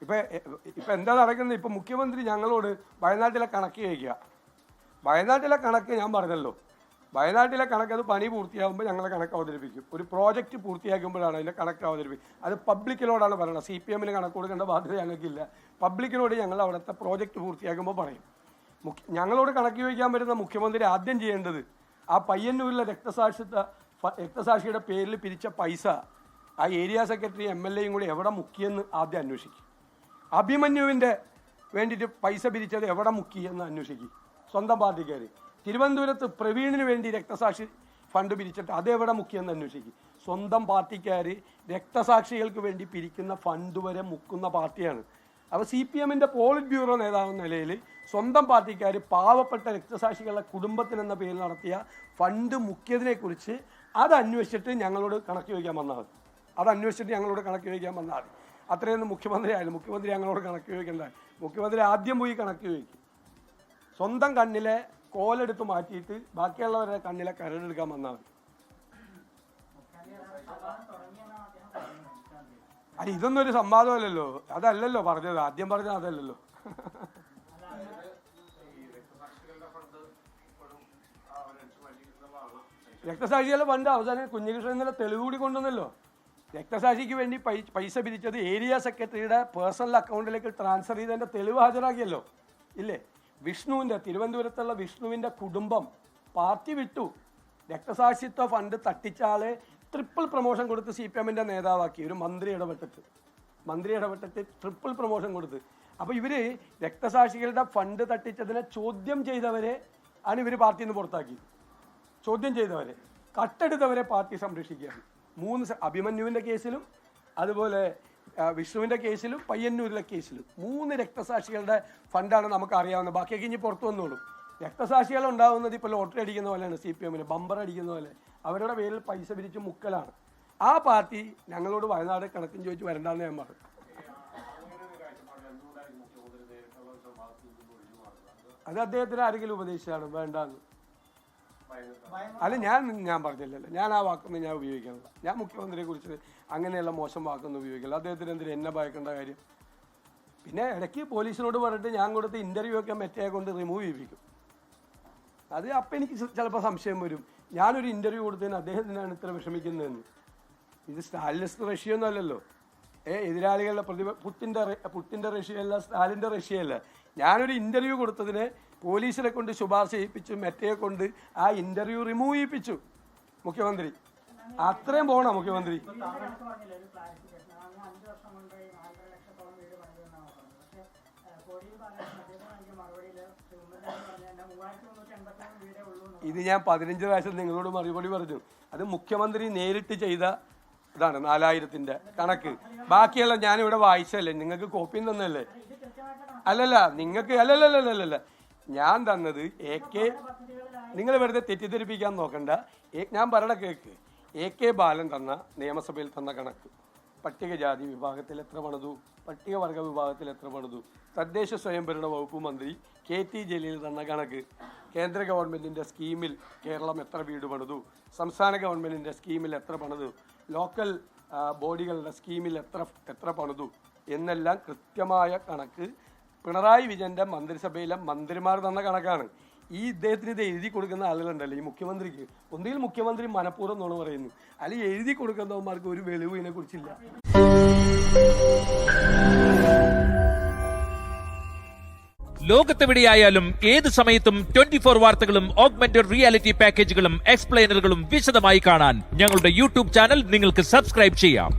ഇപ്പം എന്താ നടക്കുന്നത്? ഇപ്പം മുഖ്യമന്ത്രി ഞങ്ങളോട് വയനാട്ടിലെ കണക്ക് ചോദിക്കുക. വയനാട്ടിലെ കണക്ക് ഞാൻ പറഞ്ഞല്ലോ, വയനാട്ടിലെ കണക്ക് അത് പണി പൂർത്തിയാകുമ്പോൾ ഞങ്ങളെ കണക്ക് അവതരിപ്പിക്കും. ഒരു പ്രോജക്റ്റ് പൂർത്തിയാക്കുമ്പോഴാണ് അതിൻ്റെ കണക്ക് അവതരിപ്പിക്കും. അത് പബ്ലിക്കിനോടാണ് പറയുന്നത്. CPM-ന് കണക്ക് കൊടുക്കേണ്ട ബാധ്യത ഞങ്ങൾക്കില്ല. പബ്ലിക്കിനോട് ഞങ്ങൾ അവിടുത്തെ പ്രോജക്റ്റ് പൂർത്തിയാക്കുമ്പോൾ പറയും. ഞങ്ങളോട് കണക്ക് ചോദിക്കാൻ വരുന്ന മുഖ്യമന്ത്രി ആദ്യം ചെയ്യേണ്ടത് ആ പയ്യന്നൂരിലെ രക്തസാക്ഷിയുടെ പേരിൽ പിരിച്ച പൈസ ആ ഏരിയ സെക്രട്ടറി MLA-യും കൂടി എവിടെ മുക്കിയെന്ന് ആദ്യം അന്വേഷിക്കും. അഭിമന്യുവിൻ്റെ വേണ്ടിയിട്ട് പൈസ പിരിച്ചത് എവിടെ മുക്കിയെന്ന് അന്വേഷിക്കും സ്വന്തം പാർട്ടിക്കാർ. തിരുവനന്തപുരത്ത് പ്രവീണിന് വേണ്ടി രക്തസാക്ഷി ഫണ്ട് പിരിച്ചിട്ട് അതെവിടെ മുക്കിയെന്ന് അന്വേഷിക്കും. സ്വന്തം പാർട്ടിക്കാർ രക്തസാക്ഷികൾക്ക് വേണ്ടി പിരിക്കുന്ന ഫണ്ട് വരെ മുക്കുന്ന പാർട്ടിയാണ്. അപ്പോൾ CPM-ന്റെ പോളിറ്റ് ബ്യൂറോ നേതാവെന്ന നിലയിൽ സ്വന്തം പാർട്ടിക്കാർ പാവപ്പെട്ട രക്തസാക്ഷികളുടെ കുടുംബത്തിനെന്ന പേരിൽ നടത്തിയ ഫണ്ട് മുക്കിയതിനെക്കുറിച്ച് അത് അന്വേഷിച്ചിട്ട് ഞങ്ങളോട് കണക്ക് ചോദിക്കാൻ വന്നാൽ മതി. അത്രയൊന്നും മുഖ്യമന്ത്രി ആയാലും മുഖ്യമന്ത്രി ഞങ്ങളോട് കണക്ക് ചോദിക്കേണ്ട. മുഖ്യമന്ത്രി ആദ്യം പോയി കണക്ക് ചോദിക്കും. സ്വന്തം കണ്ണിലെ കോലെടുത്ത് മാറ്റിയിട്ട് ബാക്കിയുള്ളവരുടെ കണ്ണിലെ കരടെടുക്കാൻ വന്നാൽ മതി. അല്ല, ഇതൊന്നും ഒരു സംവാദമല്ലല്ലോ. അതല്ലല്ലോ പറഞ്ഞത്. ആദ്യം പറഞ്ഞത് അതല്ലല്ലോ. രക്തസാക്ഷികളുടെ ഫണ്ട് അവസാനം കുഞ്ഞികൃഷ്ണൻ ഇന്നലെ തെളിവ് കൂടി കൊണ്ടുവന്നല്ലോ. രക്തസാക്ഷിക്ക് വേണ്ടി പൈസ പിരിച്ചത് ഏരിയ സെക്രട്ടറിയുടെ പേഴ്സണൽ അക്കൗണ്ടിലേക്ക് ട്രാൻസ്ഫർ ചെയ്തതിൻ്റെ തെളിവ് ഹാജരാക്കിയല്ലോ, ഇല്ലേ? തിരുവനന്തപുരത്തുള്ള വിഷ്ണുവിൻ്റെ കുടുംബം പാർട്ടി വിട്ടു. രക്തസാക്ഷിത്വ ഫണ്ട് തട്ടിച്ച ആളെ ട്രിപ്പിൾ പ്രൊമോഷൻ കൊടുത്ത് CPM-ന്റെ നേതാവാക്കി. ഒരു മന്ത്രി ഇടപെട്ടിട്ട് ട്രിപ്പിൾ പ്രൊമോഷൻ കൊടുത്ത്. അപ്പോൾ ഇവർ രക്തസാക്ഷികളുടെ ഫണ്ട് തട്ടിച്ചതിനെ ചോദ്യം ചെയ്തവരെ ആണ് ഇവർ പാർട്ടിയിൽ നിന്ന് പുറത്താക്കി. ചോദ്യം ചെയ്തവരെ, കട്ടെടുത്തവരെ പാർട്ടി സംരക്ഷിക്കുകയാണ്. 3 അഭിമന്യുവിൻ്റെ കേസിലും അതുപോലെ വിഷ്ണുവിൻ്റെ കേസിലും പയ്യന്നൂരിലെ കേസിലും 3 രക്തസാക്ഷികളുടെ ഫണ്ടാണ് നമുക്ക് അറിയാവുന്നത്. ബാക്കിയൊക്കെ ഇനി പുറത്തു വന്നോളും. രക്തസാക്ഷികൾ ഉണ്ടാകുന്നത് ഇപ്പോൾ ലോട്ടറി അടിക്കുന്ന പോലെയാണ്. CPM-ന് ബമ്പർ അടിക്കുന്ന പോലെ അവരുടെ പേരിൽ പൈസ പിരിച്ച് മുക്കലാണ്. ആ പാർട്ടി ഞങ്ങളോട് വയനാട് കണക്കും ചോദിച്ച് വരണ്ടെന്ന് ഞാൻ പറഞ്ഞു. അത് അദ്ദേഹത്തിന് ആരെങ്കിലും ഉപദേശിച്ചാണ് വേണ്ടെന്ന്. അല്ല, ഞാൻ പറഞ്ഞില്ലല്ലോ. ഞാൻ ആ വാക്കൊന്നും ഞാൻ ഉപയോഗിക്കുന്നില്ല. ഞാൻ മുഖ്യമന്ത്രിയെ കുറിച്ച് അങ്ങനെയുള്ള മോശം വാക്കൊന്നും ഉപയോഗിക്കില്ല. അദ്ദേഹത്തിന് എന്തിനും എന്നെ ഭയക്കേണ്ട കാര്യം? പിന്നെ ഇടയ്ക്ക് പോലീസിനോട് പറഞ്ഞിട്ട് ഞാൻ കൊടുത്ത ഇൻ്റർവ്യൂ ഒക്കെ മറ്റേ കൊണ്ട് റിമൂവ് ചെയ്യിപ്പിക്കും. അത് അപ്പം എനിക്ക് ചിലപ്പോൾ സംശയം വരും, ഞാനൊരു ഇൻ്റർവ്യൂ കൊടുത്തതിന് അദ്ദേഹത്തിനാണ് ഇത്ര വിഷമിക്കുന്നതെന്ന്. ഇത് സ്റ്റാലിനിസ്റ്റ് റഷ്യയൊന്നും അല്ലല്ലോ. എതിരാളികളുടെ പുട്ടിൻ്റെ റഷ്യയല്ല, സ്റ്റാലിൻ്റെ റഷ്യയല്ല. ഞാനൊരു ഇൻ്റർവ്യൂ കൊടുത്തതിന് പോലീസിനെ കൊണ്ട് ശുപാർശ ചെയ്യിപ്പിച്ചു, മെറ്റയെ കൊണ്ട് ആ ഇൻ്റർവ്യൂ റിമൂവ് ചെയ്യിപ്പിച്ചു മുഖ്യമന്ത്രി. അത്രയും പോകണം മുഖ്യമന്ത്രി. ഇത് ഞാൻ 15 പ്രാവശ്യം നിങ്ങളോട് മറുപടി പറഞ്ഞു. അത് മുഖ്യമന്ത്രി നേരിട്ട് ചെയ്ത ഇതാണ് 4000-ന്റെ കണക്ക്. ബാക്കിയുള്ള ഞാനിവിടെ വായിച്ചല്ലേ, നിങ്ങൾക്ക് കോപ്പി തന്നല്ലേ? അല്ലല്ല, നിങ്ങൾക്ക് അല്ലല്ല, ഞാൻ തന്നത് നിങ്ങൾ വെറുതെ തെറ്റിദ്ധരിപ്പിക്കാൻ നോക്കണ്ട. ഞാൻ പറയണ കേക്ക്. AK ബാലൻ തന്ന നിയമസഭയിൽ തന്ന കണക്ക്, പട്ടികജാതി വിഭാഗത്തിൽ എത്ര പണിതു, പട്ടികവർഗ വിഭാഗത്തിൽ എത്ര പണിതു, തദ്ദേശ സ്വയംഭരണ വകുപ്പ് മന്ത്രി KT ജലീൽ തന്ന കണക്ക്, കേന്ദ്ര ഗവൺമെൻറ്റിൻ്റെ സ്കീമിൽ കേരളം എത്ര വീട് പണിതു, സംസ്ഥാന ഗവൺമെൻറ്റിൻ്റെ സ്കീമിൽ എത്ര പണിതു, ലോക്കൽ ബോഡികളുടെ സ്കീമിൽ എത്ര പണിതു എന്നെല്ലാം കൃത്യമായ കണക്ക് പിണറായി വിജയൻ്റെ മന്ത്രിസഭയിലെ മന്ത്രിമാർ തന്ന കണക്കാണ്. ഇദ്ദേഹത്തിന് ഇത് എഴുതി കൊടുക്കുന്ന ആളുകളുണ്ടല്ലോ, ഈ മുഖ്യമന്ത്രിക്ക്, ഒന്നുകിൽ മുഖ്യമന്ത്രി മനഃപൂർവ്വം നുണ പറയുന്നു, അല്ലെങ്കിൽ എഴുതി കൊടുക്കുന്നവന്മാർക്ക് ഒരു വെളിവ് ഇതിനെക്കുറിച്ചില്ല. ലോകത്തെവിടെയായാലും ഏത് സമയത്തും 24 വാർത്തകളും ഓഗ്മെന്റഡ് റിയാലിറ്റി പാക്കേജുകളും എക്സ്പ്ലെയിനറുകളും വിശദമായി കാണാൻ ഞങ്ങളുടെ YouTube ചാനൽ നിങ്ങൾക്ക് സബ്സ്ക്രൈബ് ചെയ്യാം.